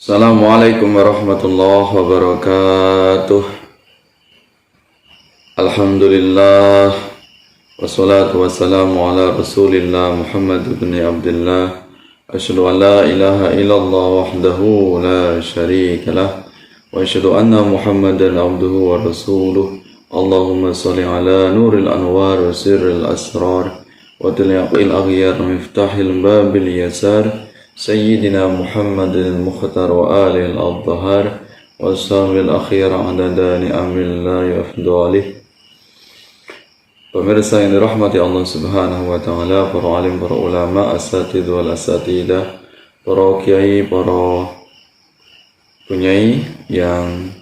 Assalamualaikum warahmatullahi wabarakatuh. Alhamdulillah wassalatu wassalamu ala Rasulillah Muhammad ibn Abdullah. Asyhadu an la ilaha illallah wahdahu la syarika lah wa asyhadu anna Muhammadan abduhu wa rasuluh. Allahumma shalli ala nuril anwar wa sirril asrar wa tilyaqil aghyar miftahil babil yasar Sayyidina Muhammadin al-Mukhtar wa alihi al-Adhhar wa sahbihi al-akhir adada ni'amillahi wa afdalih. Pemirsa yang dirahmati Allah Subhanahu wa taala, para alim, para ulama, asatidz wal asatidah, para kiai, para punyai yang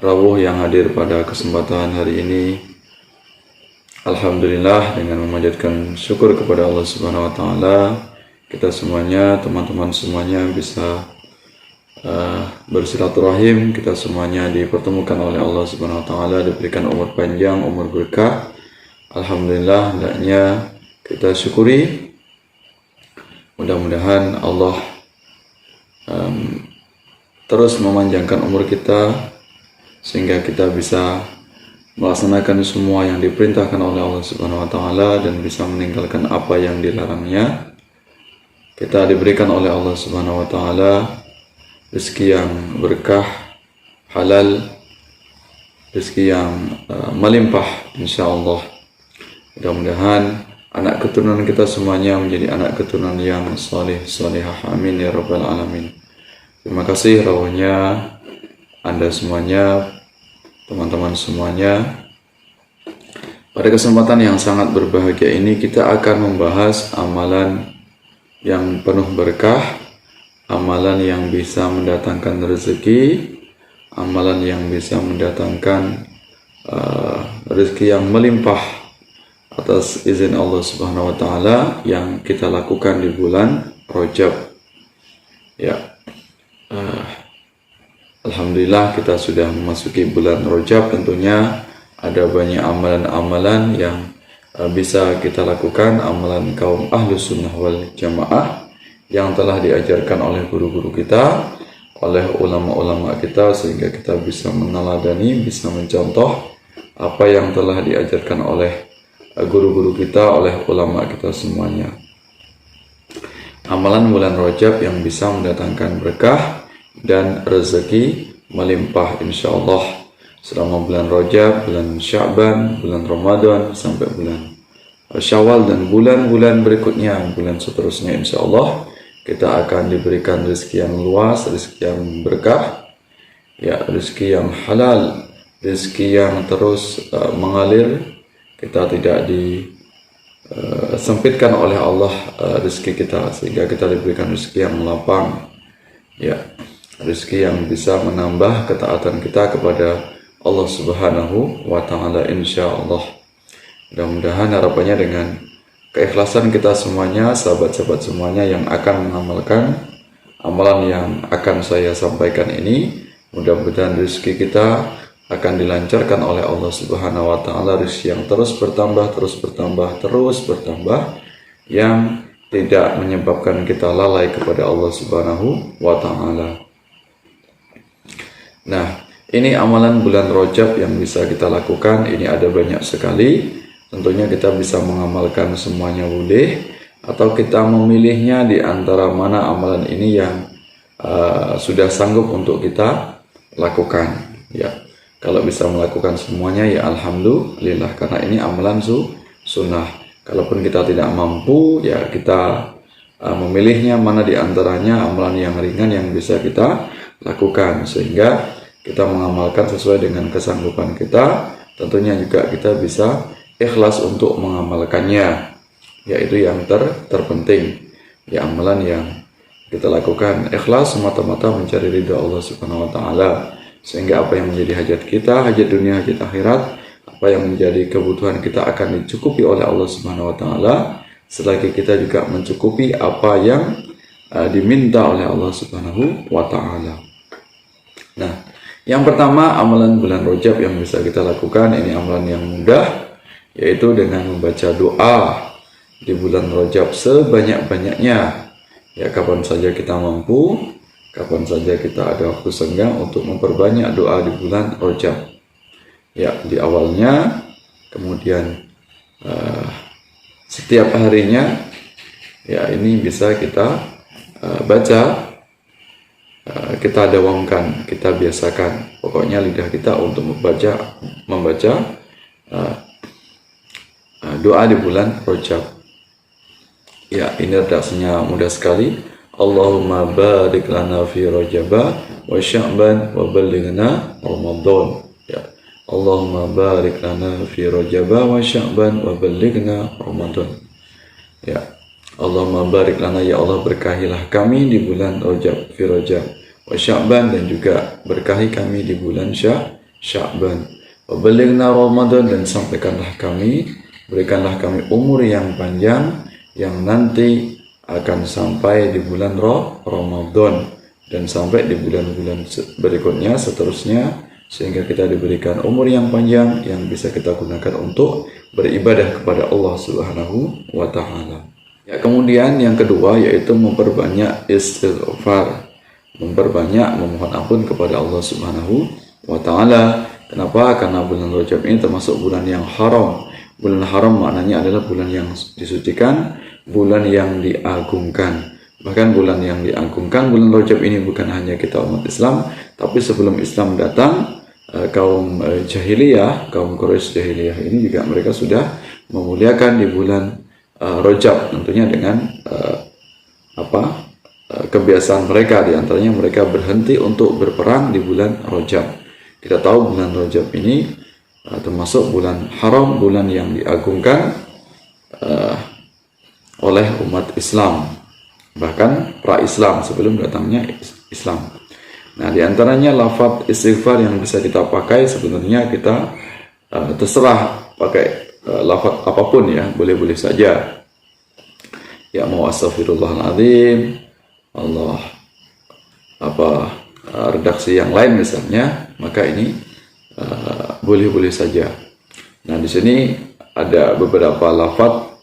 rawuh yang hadir pada kesempatan hari ini. Alhamdulillah, dengan memanjatkan syukur kepada Allah Subhanahu wa taala, kita semuanya, teman-teman semuanya bisa bersilaturahim. Kita semuanya dipertemukan oleh Allah Subhanahu wa taala, diberikan umur panjang, umur berkah. Alhamdulillah, hendaknya kita syukuri. Mudah-mudahan Allah terus memanjangkan umur kita sehingga kita bisa melaksanakan semua yang diperintahkan oleh Allah Subhanahu wa taala dan bisa meninggalkan apa yang dilarangnya. Kita diberikan oleh Allah Subhanahu wa taala rezeki yang berkah, halal, rezeki yang melimpah insyaallah. Mudah-mudahan anak keturunan kita semuanya menjadi anak keturunan yang saleh salihah. Amin ya rabbal alamin. Terima kasih rawuhnya Anda semuanya, teman-teman semuanya. Pada kesempatan yang sangat berbahagia ini kita akan membahas amalan yang penuh berkah, amalan yang bisa mendatangkan rezeki, amalan yang bisa mendatangkan rezeki yang melimpah atas izin Allah Subhanahu wa taala yang kita lakukan di bulan Rajab. Ya. Alhamdulillah kita sudah memasuki bulan Rajab, tentunya ada banyak amalan-amalan yang bisa kita lakukan, amalan kaum Ahlus Sunnah wal Jamaah yang telah diajarkan oleh guru-guru kita, oleh ulama-ulama kita, sehingga kita bisa meneladani, bisa mencontoh apa yang telah diajarkan oleh guru-guru kita, oleh ulama kita semuanya. Amalan bulan Rajab yang bisa mendatangkan berkah dan rezeki melimpah insyaallah selama bulan Rajab, bulan Sya'ban, bulan Ramadan sampai bulan Syawal dan bulan-bulan berikutnya, bulan seterusnya insyaallah kita akan diberikan rezeki yang luas, rezeki yang berkah, ya, rezeki yang halal, rezeki yang terus mengalir. Kita tidak disempitkan oleh Allah rezeki kita, sehingga kita diberikan rezeki yang melapang, ya, rezeki yang bisa menambah ketaatan kita kepada Allah Subhanahu wa taala insyaallah. Mudah-mudahan harapannya dengan keikhlasan kita semuanya, sahabat-sahabat semuanya yang akan mengamalkan amalan yang akan saya sampaikan ini, mudah-mudahan rezeki kita akan dilancarkan oleh Allah Subhanahu wa taala, rezeki yang terus bertambah, yang tidak menyebabkan kita lalai kepada Allah Subhanahu wa taala. Nah, ini amalan bulan Rajab yang bisa kita lakukan. Ini ada banyak sekali. Tentunya kita bisa mengamalkan semuanya boleh, atau kita memilihnya di antara mana amalan ini yang sudah sanggup untuk kita lakukan. Ya, kalau bisa melakukan semuanya ya alhamdulillah, karena ini amalan sunnah. Kalaupun kita tidak mampu, ya kita memilihnya mana di antaranya amalan yang ringan yang bisa kita lakukan, sehingga kita mengamalkan sesuai dengan kesanggupan kita. Tentunya juga kita bisa ikhlas untuk mengamalkannya, yaitu yang terpenting. Ya, amalan yang kita lakukan ikhlas semata-mata mencari ridha Allah Subhanahu wa taala, sehingga apa yang menjadi hajat kita, hajat dunia, hajat akhirat, apa yang menjadi kebutuhan kita akan dicukupi oleh Allah Subhanahu wa taala, selagi kita juga mencukupi apa yang diminta oleh Allah Subhanahu wa taala. Nah, yang pertama, amalan bulan Rajab yang bisa kita lakukan, ini amalan yang mudah, yaitu dengan membaca doa di bulan Rajab sebanyak-banyaknya. Ya, kapan saja kita mampu, kapan saja kita ada waktu senggang untuk memperbanyak doa di bulan Rajab. Ya, di awalnya, kemudian setiap harinya, ya ini bisa kita baca, kita dawamkan, kita biasakan. Pokoknya lidah kita untuk membaca doa di bulan Rajab. Ya, ini redaksinya mudah sekali. Allahumma barik lana fi Rajaba wa Sya'ban wa ballighna Ramadan. Ya. Allahumma barik lana fi Rajaba wa Sya'ban wa ballighna Ramadan. Ya. Allahumma barik lana, ya Allah berkahilah kami di bulan Rajab, fi Rajab wa Sya'ban, dan juga berkahi kami di bulan Sya'ban. Wa ballighna Ramadan, dan berikanlah kami umur yang panjang yang nanti akan sampai di bulan Ramadan dan sampai di bulan-bulan berikutnya seterusnya, sehingga kita diberikan umur yang panjang yang bisa kita gunakan untuk beribadah kepada Allah Subhanahu wa Ta'ala. Ya, kemudian yang kedua yaitu memperbanyak istighfar, memperbanyak memohon ampun kepada Allah Subhanahu wa Ta'ala. Kenapa? Karena bulan Rajab ini termasuk bulan yang haram. Bulan haram maknanya adalah bulan yang disucikan, bulan yang diagungkan. Bahkan bulan yang diagungkan, bulan Rajab ini bukan hanya kita umat Islam, tapi sebelum Islam datang, kaum jahiliyah, kaum Quraisy jahiliyah ini juga mereka sudah memuliakan di bulan Rajab, tentunya dengan kebiasaan mereka. Di antaranya mereka berhenti untuk berperang di bulan Rajab. Kita tahu bulan Rajab ini termasuk bulan haram, bulan yang diagungkan oleh umat Islam, bahkan pra-Islam sebelum datangnya Islam. Nah, di antaranya lafaz istighfar yang bisa kita pakai, sebenarnya kita terserah pakai lafaz apapun ya, boleh-boleh saja. Ya, mau astaghfirullahaladzim, Allah redaksi yang lain misalnya, maka ini boleh-boleh saja. Nah, di sini ada beberapa lafaz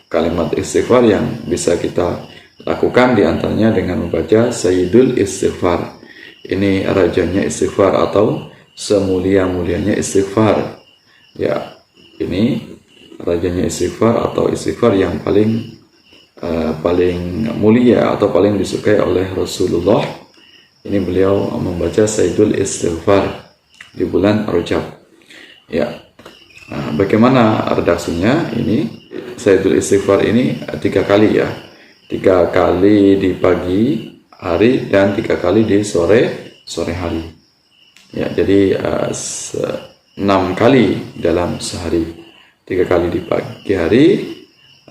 kalimat istighfar yang bisa kita lakukan, di antaranya dengan membaca Sayyidul Istighfar. Ini rajanya istighfar atau semulia-mulianya istighfar. Ya, ini rajanya istighfar atau istighfar yang paling mulia atau paling disukai oleh Rasulullah. Ini beliau membaca Sayyidul Istighfar di bulan Rajab. Ya. Nah, bagaimana redaksinya? Ini Sayyidul Istighfar ini 3 kali ya. 3 kali di pagi hari dan 3 kali di sore hari. Ya, jadi 6 kali dalam sehari. 3 kali di pagi hari,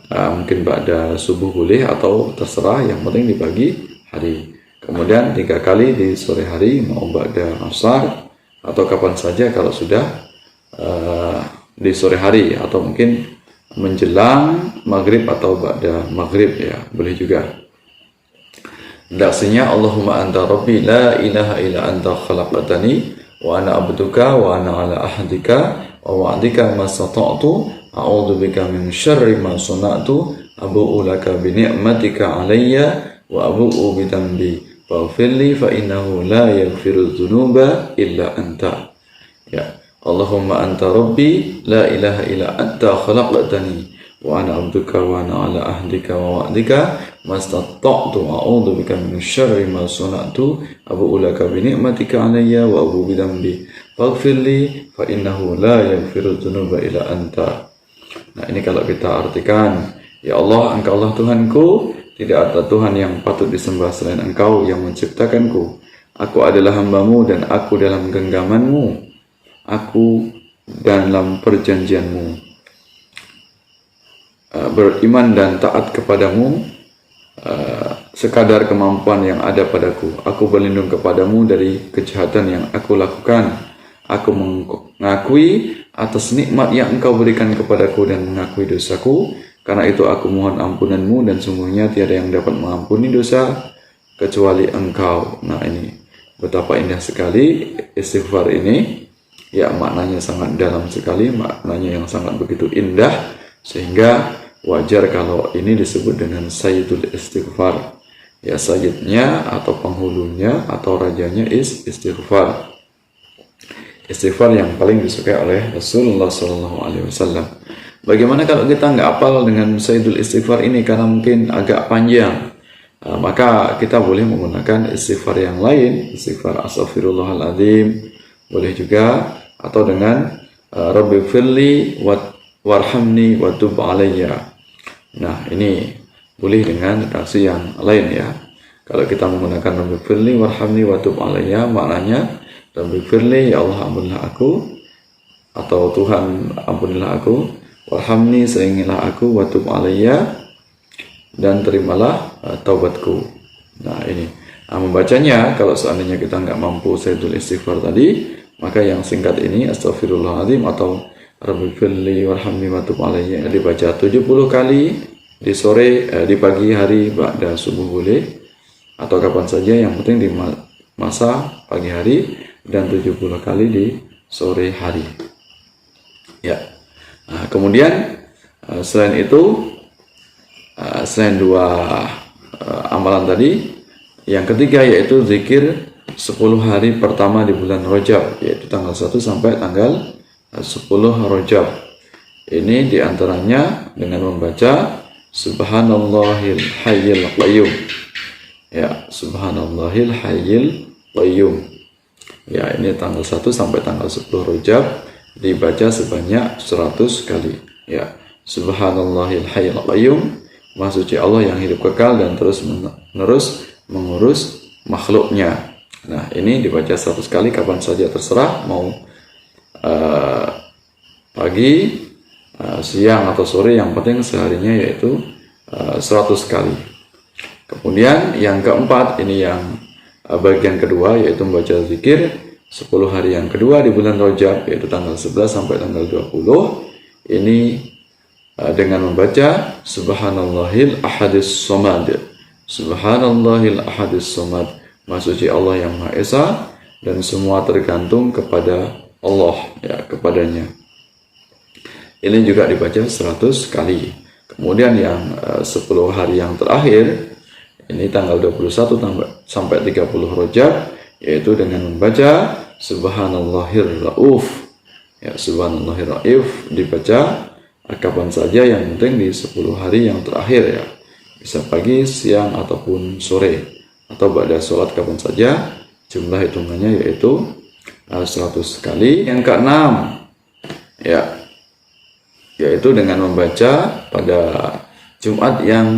mungkin pada subuh boleh atau terserah, yang penting di pagi hari. Kemudian 3 kali di sore hari, mau pada asar atau kapan saja kalau sudah di sore hari, atau mungkin menjelang maghrib atau ba'da maghrib ya, boleh juga. Redaksinya, Allahumma anta rabbi la ilaha illa anta khalaqtani wa ana abduka wa ana ala ahdika wa wa'dika mastata'tu a'udzu bika min syarri ma sana'tu abu'u laka bi ni'matika alayya wa abu'u bi dhanbi faghfirli fa innahu la yaghfiru dzunuba illa anta. Ya, Allahumma anta rabbi la ilaha illa anta khalaqtani wa ana abduka wa ana ala ahdika wa wa'dika mastata'tu a'udzu bika min syarri ma sana'tu abu'u laka bi ni'matika alayya wa abu'u bi dhanbi faghfirli fa innahu la yaghfiru dzunuba illa anta. Nah, ini kalau kita artikan, ya Allah, Engkaulah Tuhanku, tidak ada Tuhan yang patut disembah selain Engkau yang menciptakanku. Aku adalah hamba-Mu dan aku dalam genggaman-Mu. Aku dalam perjanjian-Mu. Beriman dan taat kepadamu sekadar kemampuan yang ada padaku. Aku berlindung kepadamu dari kejahatan yang aku lakukan. Aku mengakui atas nikmat yang Engkau berikan kepadaku dan mengakui dosaku. Karena itu aku mohon ampunan-Mu, dan sungguhnya tiada yang dapat mengampuni dosa kecuali Engkau. Nah, ini betapa indah sekali istighfar ini. Ya, maknanya sangat dalam sekali, maknanya yang sangat begitu indah, sehingga wajar kalau ini disebut dengan Sayyidul Istighfar. ya sayyidnya atau penghulunya atau rajanya istighfar. Istighfar yang paling disukai oleh Rasulullah SAW. Bagaimana kalau kita nggak hafal dengan Sayyidul Istighfar ini karena mungkin agak panjang? Maka kita boleh menggunakan istighfar yang lain, istighfar astaghfirullahaladzim, boleh juga, atau dengan Rabbighfirli warhamni wa tub alayya. Nah, ini boleh dengan redaksi yang lain ya. Kalau kita menggunakan Rabbighfirli warhamni wa tub alayya, maknanya Rabbighfirli, ya Allah ampunilah aku, atau Tuhan ampunilah aku, warhamni, sayangilah aku, wa tub alayya, dan terimalah taubatku. Nah, ini membacanya kalau seandainya kita nggak mampu Sayyidul Istighfar tadi, maka yang singkat ini Astaghfirullahaladzim atau Rabbighfirli warhamni wa tub alayya dibaca 70 kali di sore, di pagi hari ba'da subuh boleh, atau kapan saja, yang penting di masa pagi hari, dan 70 kali di sore hari ya. Nah, kemudian selain itu, selain dua amalan tadi, yang ketiga yaitu zikir 10 hari pertama di bulan Rajab, yaitu tanggal 1 sampai tanggal 10 Rajab. Ini diantaranya dengan membaca Subhanallahil Hayyil Qayyum ya, Subhanallahil Hayyil Qayyum ya. Ini tanggal 1 sampai tanggal 10 Rajab dibaca sebanyak 100 kali ya. Subhanallahil Hayyil Qayyum, Maha Suci Allah yang hidup kekal dan terus menerus mengurus makhluknya. Nah, ini dibaca 100 kali kapan saja terserah, mau pagi, siang atau sore, yang penting seharinya yaitu 100 kali. Kemudian yang keempat, ini yang bagian kedua, yaitu membaca zikir 10 hari yang kedua di bulan Rajab, yaitu tanggal 11 sampai tanggal 20. Ini dengan membaca Subhanallahil Ahadis Somad, Subhanallahil Ahadis Somad, Maha Suci Allah yang Maha Esa, dan semua tergantung kepada Allah ya, kepadanya. Ini juga dibaca 100 kali. Kemudian yang 10 hari yang terakhir, ini tanggal 21 sampai 30 Rajab, yaitu dengan membaca Subhanallahir Rauf ya, Subhanallahir Rauf, dibaca kapan saja, yang penting di 10 hari yang terakhir ya, bisa pagi, siang ataupun sore, atau pada sholat kapan saja. Jumlah hitungannya yaitu 100 kali. Yang keenam ya, yaitu dengan membaca pada Jumat yang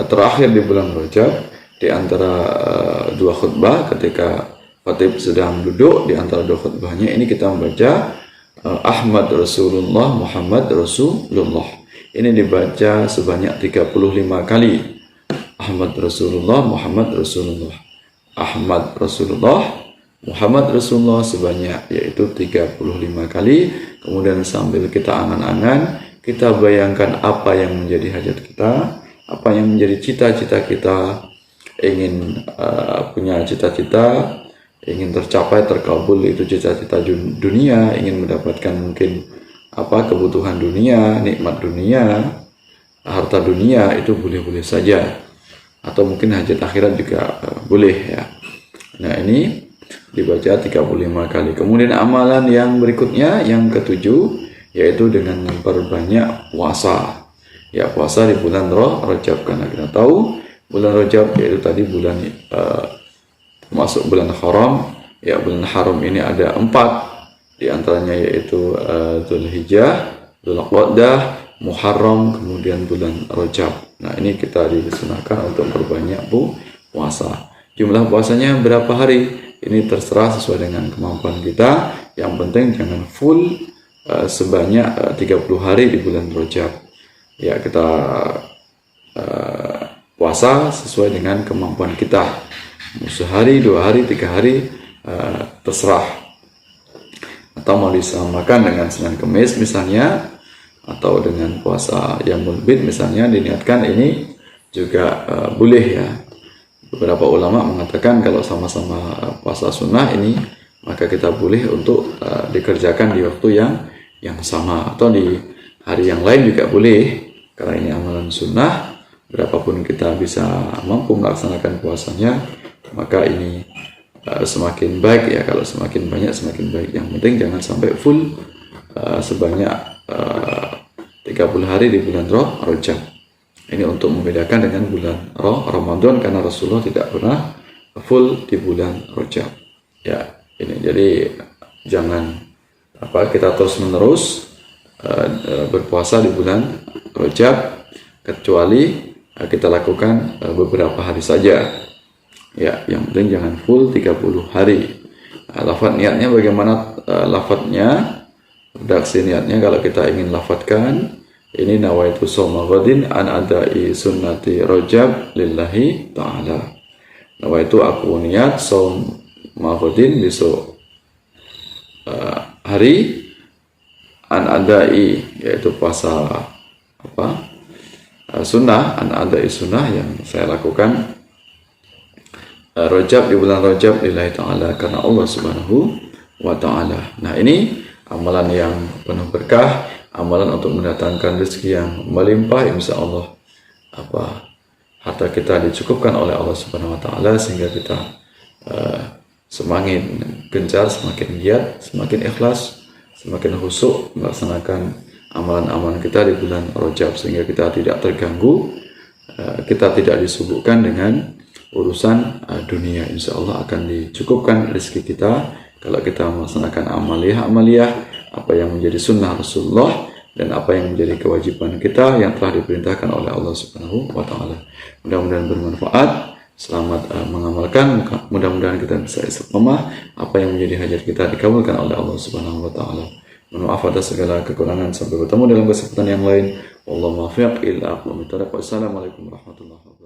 terakhir di bulan Rajab, di antara dua khutbah, ketika khatib sedang duduk di antara dua khutbahnya, ini kita membaca Ahmad Rasulullah Muhammad Rasulullah. Ini dibaca sebanyak 35 kali. Ahmad Rasulullah Muhammad Rasulullah, Ahmad Rasulullah Muhammad Rasulullah, sebanyak yaitu 35 kali. Kemudian sambil kita angan-angan, kita bayangkan apa yang menjadi hajat kita, apa yang menjadi cita-cita kita, ingin punya cita-cita, ingin tercapai, terkabul itu cita-cita dunia, ingin mendapatkan mungkin kebutuhan dunia, nikmat dunia, harta dunia, itu boleh-boleh saja, atau mungkin hajat akhirat juga boleh ya. Nah, ini dibaca 35 kali. Kemudian amalan yang berikutnya, yang ketujuh, yaitu dengan memperbanyak puasa ya, puasa di bulan Rajab, karena kita tahu bulan Rajab yaitu tadi bulan masuk bulan haram ya. Bulan haram ini ada 4, di antaranya yaitu Dzulhijjah, Dzulqa'dah, Muharram, kemudian bulan Rajab. Nah, ini kita disunahkan untuk berbanyak puasa. Jumlah puasanya berapa hari? Ini terserah sesuai dengan kemampuan kita. Yang penting jangan full sebanyak 30 hari di bulan Rajab. Ya, kita puasa sesuai dengan kemampuan kita. Sehari, 2 hari, 3 hari, terserah. Atau mau disamakan dengan Senin Kemis misalnya, atau dengan puasa Yaumul Bid misalnya, diniatkan, ini juga boleh ya. Beberapa ulama mengatakan kalau sama-sama puasa sunnah ini, maka kita boleh untuk dikerjakan di waktu yang sama, atau di hari yang lain juga boleh, karena ini amalan sunnah. berapapun kita bisa mampu melaksanakan puasanya, maka ini semakin baik ya. Kalau semakin banyak semakin baik. Yang penting jangan sampai full sebanyak 30 hari di bulan Rajab. Ini untuk membedakan dengan bulan Ramadan, karena Rasulullah tidak pernah full di bulan Rajab. Ya, ini jadi jangan kita terus menerus berpuasa di bulan Rajab, kecuali kita lakukan beberapa hari saja. Ya, yang penting jangan full 30 hari. Lafaz niatnya bagaimana lafadznya? Redaksi niatnya kalau kita ingin lafadzkan, ini nawaitu shauma ghadin an adai sunnati Rajab lillahi ta'ala. Nawaitu aku niat shauma ghadin, besok hari, an adai yaitu puasa sunnah, an adai sunnah yang saya lakukan Rajab, di bulan Rajab lillahi ta'ala, karena Allah subhanahu wa ta'ala. Nah, ini amalan yang penuh berkah, amalan untuk mendatangkan rezeki yang melimpah, insya Allah harta kita dicukupkan oleh Allah subhanahu wa ta'ala, sehingga kita semakin gencar, semakin giat, semakin ikhlas, semakin khusyuk melaksanakan amalan-amalan kita di bulan Rajab, sehingga kita tidak terganggu, kita tidak disibukkan dengan urusan dunia. Insya Allah akan dicukupkan rezeki kita kalau kita melaksanakan amaliyah apa yang menjadi sunnah Rasulullah dan apa yang menjadi kewajiban kita yang telah diperintahkan oleh Allah Subhanahu wa ta'ala. Mudah-mudahan bermanfaat. Selamat mengamalkan. Mudah-mudahan kita bisa istiqomah. Apa yang menjadi hajat kita dikabulkan oleh Allah Subhanahu wa ta'ala. Mohon maaf atas segala kekurangan. Sampai bertemu dalam kesempatan yang lain. Wallahu muwaffiq ila aqwamit thoriq. Wassalamualaikum warahmatullahi wabarakatuh.